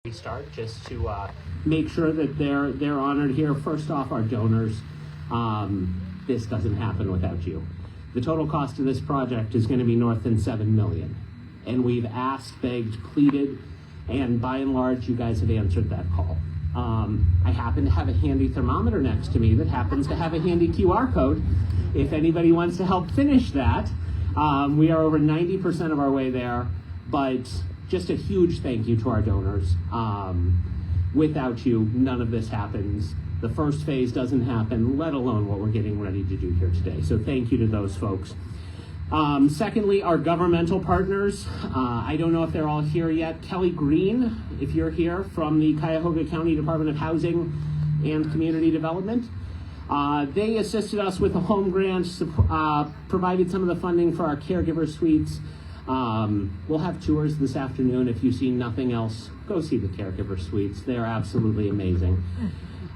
Start just to make sure that they're honored here. First off, our donors. This doesn't happen without you. The total cost of this project is going to be north than $7 million, and we've asked, begged, pleaded, and by and large, you guys have answered that call. I happen to have a handy thermometer next to me that happens to have a handy QR code. If anybody wants to help finish that, we are over 90% of our way there, but just a huge thank you to our donors. Without you, none of this happens. The first phase doesn't happen, let alone what we're getting ready to do here today. So thank you to those folks. Secondly, our governmental partners. I don't know if they're all here yet. Kelly Green, if you're here, from the Cuyahoga County Department of Housing and Community Development. They assisted us with a home grant, provided some of the funding for our caregiver suites. We'll have tours this afternoon. If you've seen nothing else, go see the caregiver suites. They're absolutely amazing.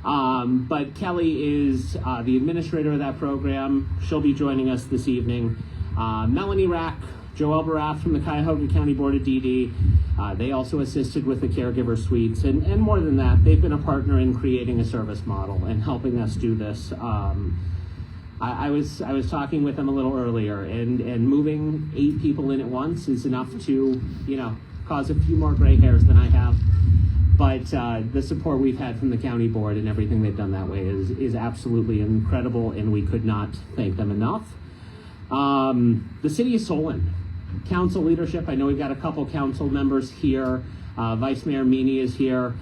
But Kelly is the administrator of that program. She'll be joining us this evening. Melanie Rack, Joel Barath from the Cuyahoga County Board of DD. They also assisted with the caregiver suites. And more than that, they've been a partner in creating a service model and helping us do this. I was talking with them a little earlier, and moving 8 people in at once is enough to, cause a few more gray hairs than I have. But the support we've had from the county board and everything they've done that way is absolutely incredible, and we could not thank them enough. The city of Solon, council leadership. I know we've got a couple council members here. Vice Mayor Meany is here.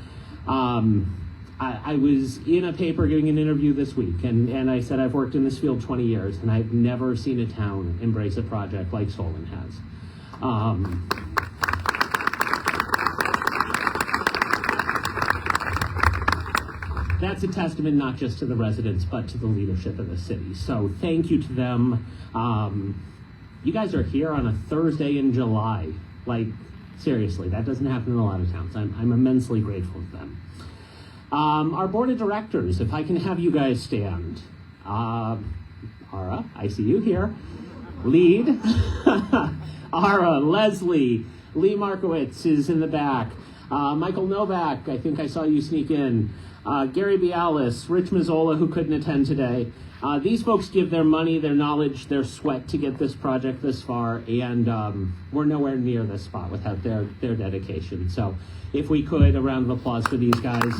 I was in a paper giving an interview this week, and I said I've worked in this field 20 years, and I've never seen a town embrace a project like Solon has. That's a testament not just to the residents, but to the leadership of the city. So thank you to them. You guys are here on a Thursday in July. Like, seriously, that doesn't happen in a lot of towns. I'm immensely grateful to them. Our board of directors, if I can have you guys stand. Ara, I see you here. Lead. Ara, Leslie, Lee Markowitz is in the back. Michael Novak, I think I saw you sneak in. Gary Bialis, Rich Mazzola, who couldn't attend today. These folks give their money, their knowledge, their sweat to get this project this far, and we're nowhere near this spot without their dedication. So if we could, a round of applause for these guys.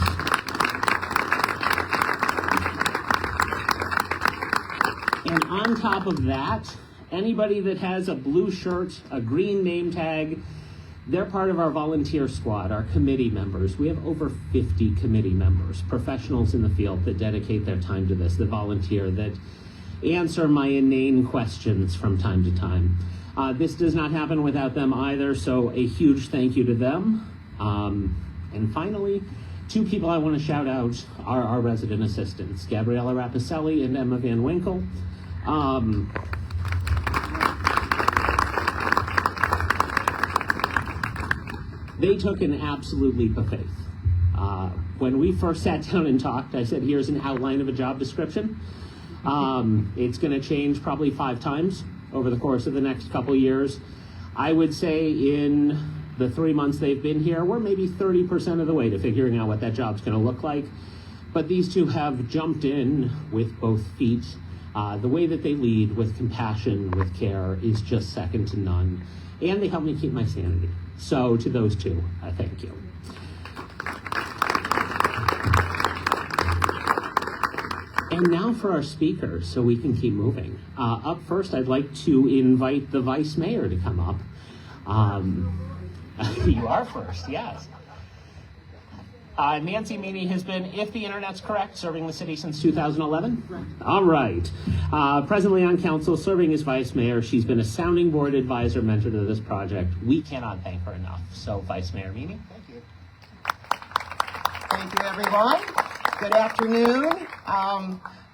And on top of that, anybody that has a blue shirt, a green name tag, they're part of our volunteer squad, our committee members. We have over 50 committee members, professionals in the field that dedicate their time to this, that volunteer, that answer my inane questions from time to time. This does not happen without them either, so a huge thank you to them. And finally, 2 people I want to shout out are our resident assistants, Gabriella Rapicelli and Emma Van Winkle. They took an absolute leap of faith. When we first sat down and talked, I said, here's an outline of a job description. It's going to change probably 5 times over the course of the next couple years. I would say in the 3 months they've been here, we're maybe 30% of the way to figuring out what that job's going to look like. But these 2 have jumped in with both feet. The way that they lead with compassion, with care, is just second to none. And they help me keep my sanity. So to those 2, I thank you. And now for our speakers, so we can keep moving. Up first, I'd like to invite the Vice Mayor to come up. You are first, yes. Nancy Meany has been, if the internet's correct, serving the city since 2011? Right. All right. Presently on council, serving as vice mayor. She's been a sounding board advisor, mentor to this project. We cannot thank her enough. So, Vice Mayor Meany. Thank you. Thank you, everyone. Good afternoon.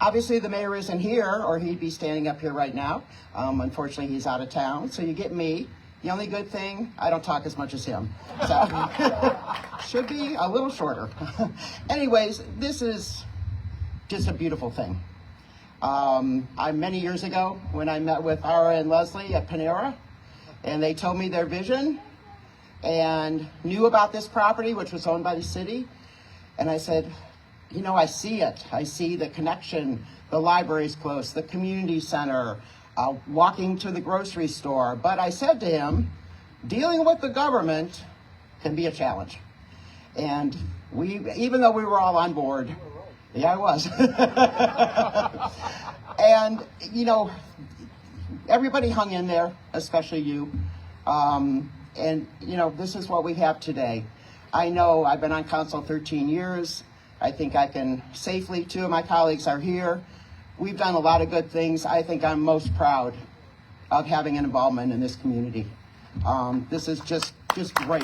Obviously, the mayor isn't here, or he'd be standing up here right now. Unfortunately, he's out of town, so you get me. The only good thing, I don't talk as much as him. So should be a little shorter. Anyways, this is just a beautiful thing. Many years ago, when I met with Ara and Leslie at Panera, and they told me their vision, and knew about this property, which was owned by the city. And I said, you know, I see it. I see the connection. The library's close, the community center, walking to the grocery store. But I said to him, dealing with the government can be a challenge. And even though we were all on board, yeah, I was. And, you know, everybody hung in there, especially you. And, you know, this is what we have today. I know I've been on council 13 years. I think I can safely, 2 of my colleagues are here. We've done a lot of good things. I think I'm most proud of having an involvement in this community. This is just great.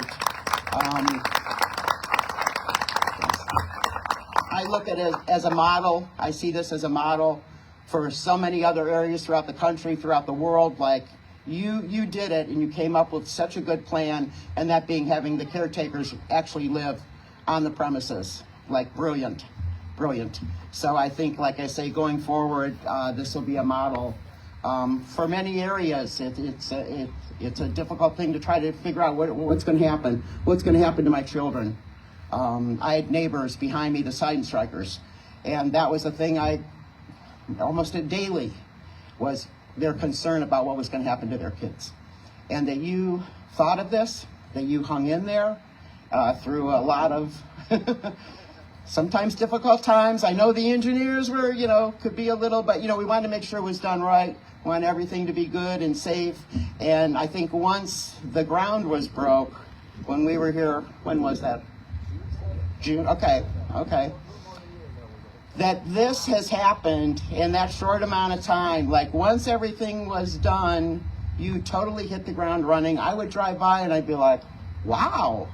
I look at it as a model. I see this as a model for so many other areas throughout the country, throughout the world. Like, you did it, and you came up with such a good plan, and that being having the caretakers actually live on the premises. Like, brilliant. So I think, like I say, going forward, this will be a model for many areas. It's a difficult thing to try to figure out what's going to happen. What's going to happen to my children? I had neighbors behind me, the Sidon Strikers, and that was the thing I almost did daily, was their concern about what was going to happen to their kids. And that you thought of this, that you hung in there through a lot of sometimes difficult times. I know the engineers were, you know, could be a little, but, you know, we wanted to make sure it was done right. We wanted everything to be good and safe. And I think once the ground was broke, when we were here, when was that? June? Okay. That this has happened in that short amount of time. Like, once everything was done, you totally hit the ground running. I would drive by and I'd be like, wow,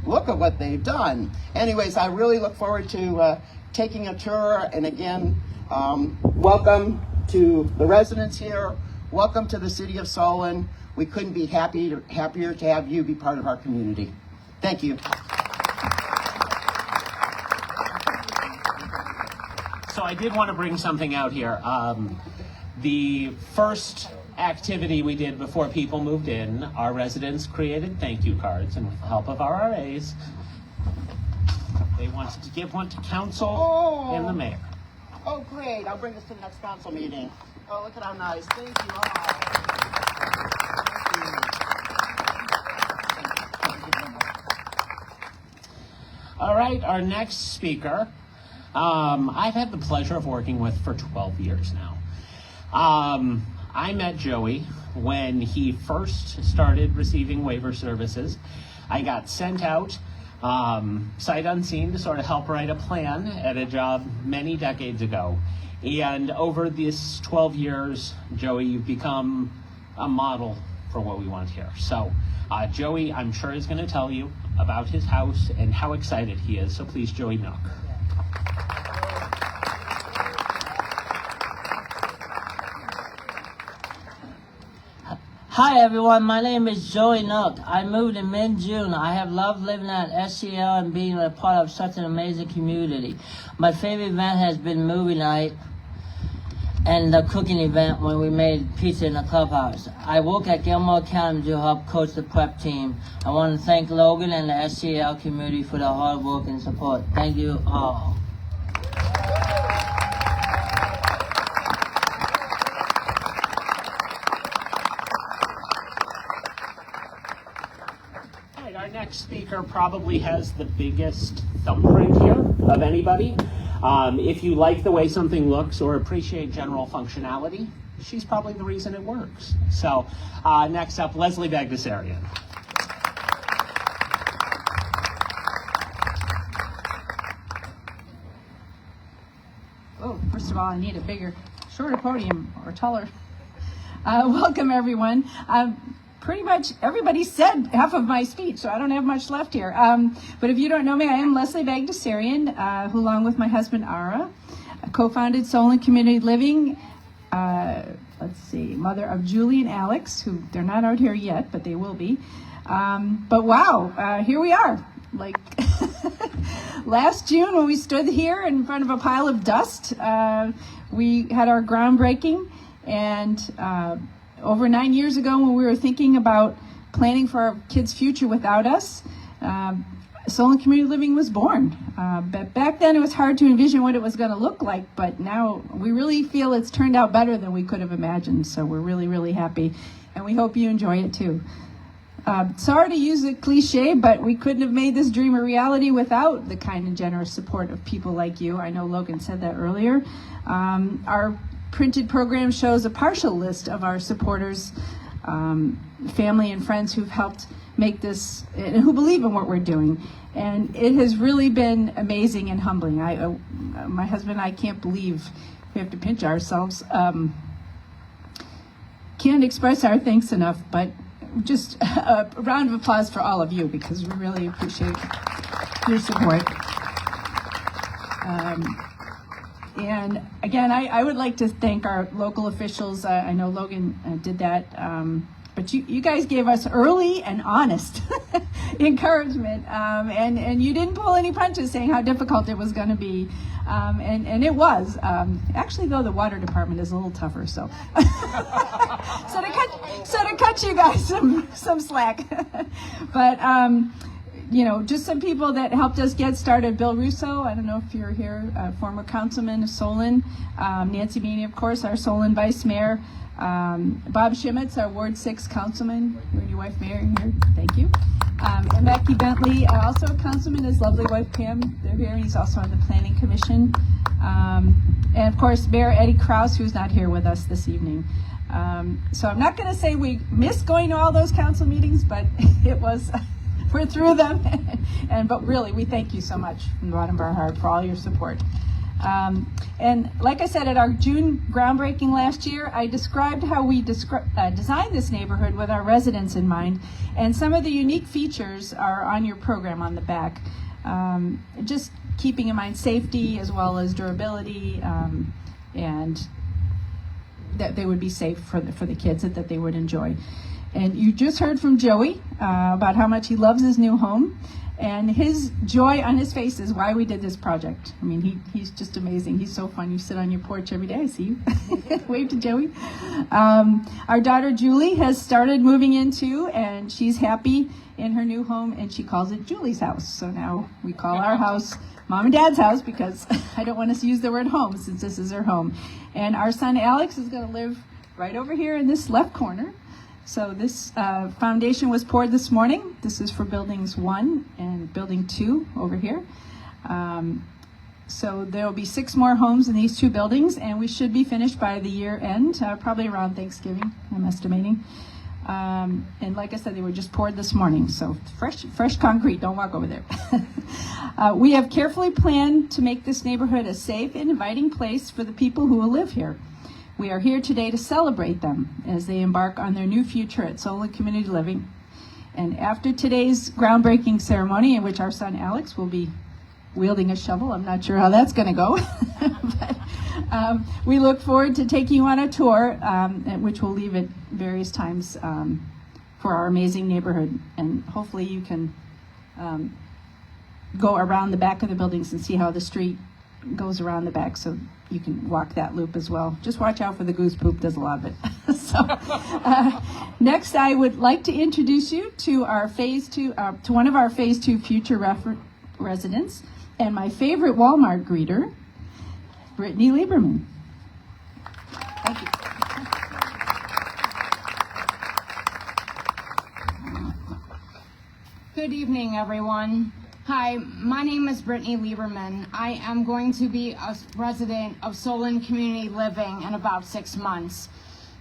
look at what they've done. Anyways, I really look forward to taking a tour. And again, welcome to the residents here. Welcome to the city of Solon. We couldn't be happier to have you be part of our community. Thank you. So I did want to bring something out here. The first activity we did before people moved in, our residents created thank you cards, and with the help of our RAs, they wanted to give one to council and the mayor. Oh, great. I'll bring this to the next council meeting. Oh, look at how nice. Thank you all. All right, our next speaker, I've had the pleasure of working with for 12 years now. I met Joey when he first started receiving waiver services. I got sent out sight unseen to sort of help write a plan at a job many decades ago. And over these 12 years, Joey, you've become a model for what we want here. So Joey, I'm sure, is going to tell you about his house and how excited he is. So please, Joey Nook. Hi everyone, my name is Joey Nook. I moved in mid-June. I have loved living at SCL and being a part of such an amazing community. My favorite event has been movie night and the cooking event when we made pizza in the clubhouse. I work at Gilmore Academy to help coach the prep team. I want to thank Logan and the SCL community for their hard work and support. Thank you all. Our next speaker probably has the biggest thumbprint here of anybody. If you like the way something looks or appreciate general functionality, she's probably the reason it works. So next up, Leslie Bagdasarian. Oh, first of all, I need a bigger, shorter podium or taller. Welcome, everyone. Pretty much everybody said half of my speech, so I don't have much left here. But if you don't know me, I am Leslie Bagdasarian, who, along with my husband, Ara, co-founded Solon Community Living. Mother of Julie and Alex, who they're not out here yet, but they will be. But wow, here we are. Like last June when we stood here in front of a pile of dust, we had our groundbreaking, and over 9 years ago when we were thinking about planning for our kids' future without us, Solon Community Living was born. But back then it was hard to envision what it was going to look like, but now we really feel it's turned out better than we could have imagined. So we're really, really happy, and we hope you enjoy it too. Sorry to use a cliche, but we couldn't have made this dream a reality without the kind and generous support of people like you. I know Logan said that earlier. Our printed program shows a partial list of our supporters, family and friends who've helped make this and who believe in what we're doing. And it has really been amazing and humbling. My husband and I can't believe we have to pinch ourselves. Can't express our thanks enough, but just a round of applause for all of you, because we really appreciate your support. And again, I would like to thank our local officials. I know Logan did that, but you guys gave us early and honest encouragement, and you didn't pull any punches saying how difficult it was going to be, and it was. Actually, though, the water department is a little tougher, so so to cut you guys some slack. But just some people that helped us get started. Bill Russo, I don't know if you're here, former councilman of Solon. Nancy Meany, of course, our Solon vice mayor. Bob Shimitz, our Ward 6 councilman. You and your wife Mary here. Thank you. And Becky Bentley, also a councilman, his lovely wife Pam. They're here. He's also on the Planning Commission. And of course, Mayor Eddie Kraus, who's not here with us this evening. So I'm not going to say we missed going to all those council meetings, but it was, we're through them. But really, we thank you so much from the bottom of our heart for all your support. And like I said, at our June groundbreaking last year, I described how we designed this neighborhood with our residents in mind, and some of the unique features are on your program on the back. Just keeping in mind safety as well as durability, and that they would be safe for the kids, that they would enjoy. And you just heard from Joey about how much he loves his new home. And his joy on his face is why we did this project. I mean, he's just amazing. He's so fun. You sit on your porch every day. I see you. Wave to Joey. Our daughter Julie has started moving into, and she's happy in her new home, and she calls it Julie's house. So now we call our house Mom and Dad's house, because I don't want us to use the word home since this is her home. And our son Alex is going to live right over here in this left corner. So this foundation was poured this morning. This is for buildings 1 and building 2 over here. So there will be 6 more homes in these 2 buildings, and we should be finished by the year end, probably around Thanksgiving, I'm estimating. And like I said, they were just poured this morning, so fresh concrete. Don't walk over there. We have carefully planned to make this neighborhood a safe and inviting place for the people who will live here. We are here today to celebrate them as they embark on their new future at Solon Community Living. And after today's groundbreaking ceremony, in which our son Alex will be wielding a shovel, I'm not sure how that's going to go, but we look forward to taking you on a tour, which we'll leave at various times for our amazing neighborhood. And hopefully you can go around the back of the buildings and see how the street goes around the back, so you can walk that loop as well. Just watch out for the goose poop, there's a lot of it. So, next I would like to introduce you to our phase 2, to one of our phase 2 future residents, and my favorite Walmart greeter, Brittany Lieberman. Thank you. Good evening, everyone. Hi, my name is Brittany Lieberman. I am going to be a resident of Solon Community Living in about 6 months.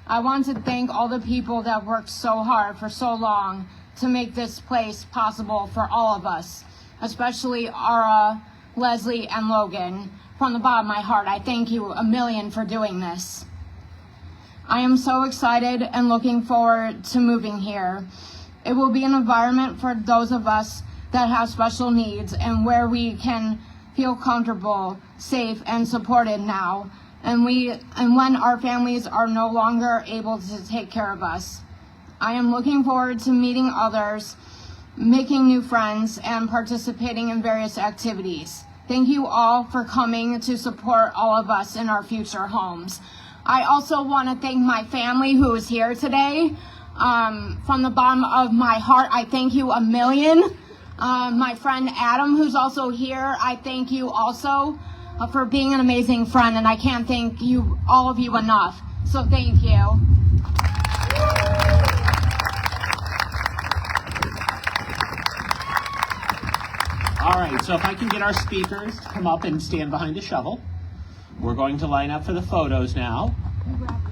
I want to thank all the people that worked so hard for so long to make this place possible for all of us, especially Ara, Leslie, and Logan. From the bottom of my heart, I thank you a million for doing this. I am so excited and looking forward to moving here. It will be an environment for those of us that have special needs, and where we can feel comfortable, safe, and supported now, and when our families are no longer able to take care of us. I am looking forward to meeting others, making new friends, and participating in various activities. Thank you all for coming to support all of us in our future homes. I also want to thank my family who is here today. From the bottom of my heart, I thank you a million. My friend Adam, who's also here, I thank you also for being an amazing friend, and I can't thank you, all of you, enough. So thank you. All right, so if I can get our speakers to come up and stand behind the shovel. We're going to line up for the photos now.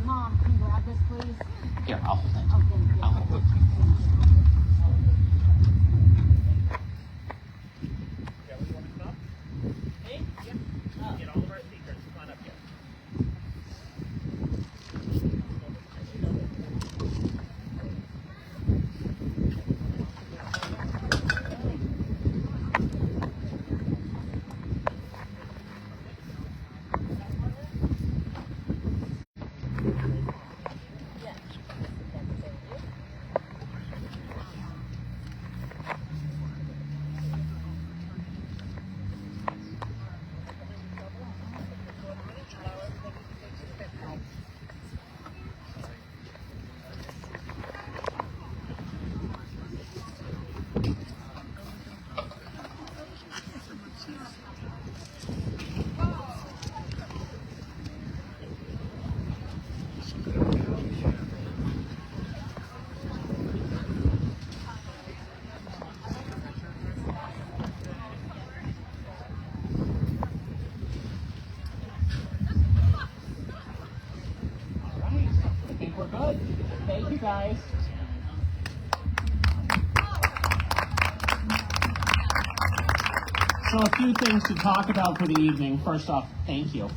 Mom, can you grab this, please? Here, I'll hold it. Oh, thank you. I'll hold it. Get all of our speakers. Come on up here. I think we're good. Thank you, guys. So a few things to talk about for the evening. First off, thank you.